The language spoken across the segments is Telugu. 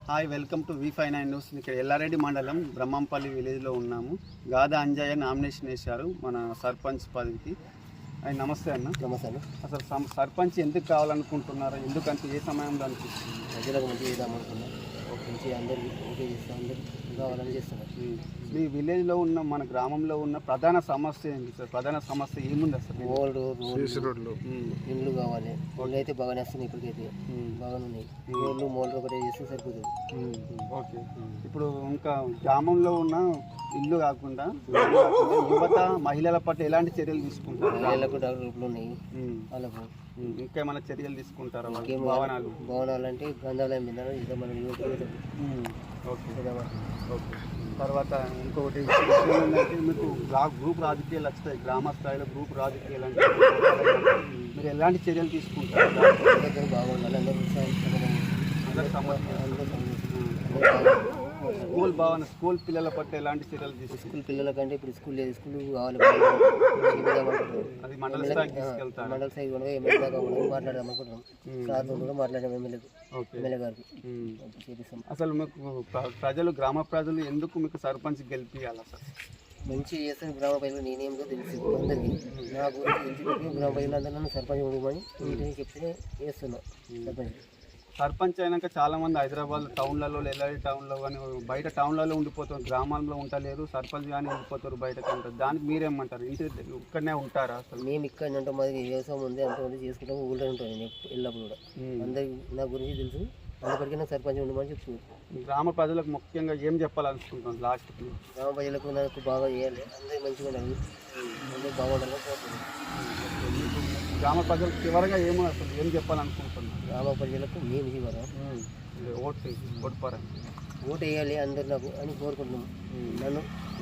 Hi, welcome to V59 news. ఇక్కడ ఎల్లారెడ్డి మండలం బ్రహ్మంపల్లి విలేజ్లో ఉన్నాము. గాదా అంజయ్య నామినేషన్ వేశారు మన సర్పంచ్ పదవికి. ఆయన నమస్తే అన్న. నమస్తే అన్న. అసలు సర్పంచ్ ఎందుకు కావాలనుకుంటున్నారు? ఎందుకంటే ఏ సమయంలో అనిపిస్తుంది? ప్రజలకు మంచి చేద్దామనుకున్నాం. మంచి అందరికీ ఓకే చేస్తాం, అందరికీ కావాలని చేస్తున్నారు. మీ విలేజ్లో ఉన్న మన గ్రామంలో ఉన్న ప్రధాన సమస్య ఏంటి సార్? ప్రధాన సమస్య ఏముంది అసలు? రోడ్లు ఇండ్లు కావాలి. ఇండ్లు అయితే బాగానే వస్తున్నాయి, ఇప్పటికైతే బాగానే ఉన్నాయి. రోడ్లు మోటార్ ఒకటే చేస్తే సరిపోతుంది. ఓకే. ఇప్పుడు ఇంకా గ్రామంలో ఉన్న ఇల్లు కాకుండా యువత మహిళల పట్ల ఎలాంటి చర్యలు తీసుకుంటారు? మహిళలకు డాక్టర్లు ఉన్నాయి, వాళ్ళకు ఇంకేమైనా చర్యలు తీసుకుంటారా? భవనాలు అంటే గ్రంథాలయం మీద ఇదే మన ఓకే. తర్వాత ఇంకొకటి ఏంటంటే మీకు గ్రూప్ రాజకీయాలు వస్తాయి, గ్రామ స్థాయిలో గ్రూప్ రాజకీయాలు అంటే మీరు ఎలాంటి చర్యలు తీసుకుంటారు? బాగుండాలి, అందరూ స్కూల్ పిల్లల పట్ల ఎలాంటి చర్యలు తీసుకుంటారు? స్కూల్ పిల్లల కంటే ఇప్పుడు స్కూల్ లేదు, స్కూల్ కావాలి. అది మండల స్థాయికి తీసుకెళ్తారు. మండల స్థాయి కూడా ఎమ్మెల్యే దాకా మాట్లాడదాం అనుకుంటున్నాం. సార్ కూడా మాట్లాడాం ఎమ్మెల్యే గారికి చేపిస్తాం. అసలు మీకు గ్రామ ప్రజలు ఎందుకు మీకు సర్పంచ్ గెలిపియాలి సార్? మంచి చేస్తాను గ్రామ ప్రజలు, నేనేమిటో తెలుసు అందరికీ. నా గురించి తెలిసి గ్రామ ప్రజలందరూ నన్ను సర్పంచ్ ఉండమని ఇంటిని చెప్తే చేస్తున్నాం. సర్పంచ్ అయినాక చాలామంది హైదరాబాద్ టౌన్లలో, ఎల్లారెడ్డి టౌన్లో కానీ బయట టౌన్లలో ఉండిపోతారు, గ్రామాల్లో ఉండలేరు. సర్పంచ్ కానీ ఉండిపోతారు బయటకు ఉంటారు. దానికి మీరేమంటారు? ఇంటి ఇక్కడనే ఉంటారా? అసలు మేము ఇక్కడ ఉంటాం, మాది వ్యవసాయం ఉంది, అంతమంది చేసుకుంటాం, ఊళ్ళో ఉంటాం. నేను ఎల్లప్పుడు కూడా అందరికి నా గురించి తెలుసు, అందుకడికి నాకు సర్పంచ్ ఉండమని చెప్తున్నాను. గ్రామ ప్రజలకు ముఖ్యంగా ఏం చెప్పాలనుకుంటున్నాను లాస్ట్కి? గ్రామ ప్రజలకు నాకు బాగా చేయాలి, అందరూ మంచిగా ఉండాలి, అందరూ బాగుండాలని కోరుతున్నాను. గ్రామ ప్రజలకు చివరిగా అసలు ఏం చెప్పాలనుకుంటున్నాను? గ్రామ ప్రజలకు మేము చివర ఓటు వేయాలి అందరు నాకు అని కోరుకుంటున్నాం. నన్ను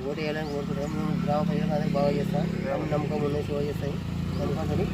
ఓటు వేయాలని కోరుకుంటున్నాం. మేము గ్రామ ప్రజలకు అందరూ బాగా చేస్తాను, నమ్మకం ఉన్న సేవ చేస్తాయి అనుకుంటుంది.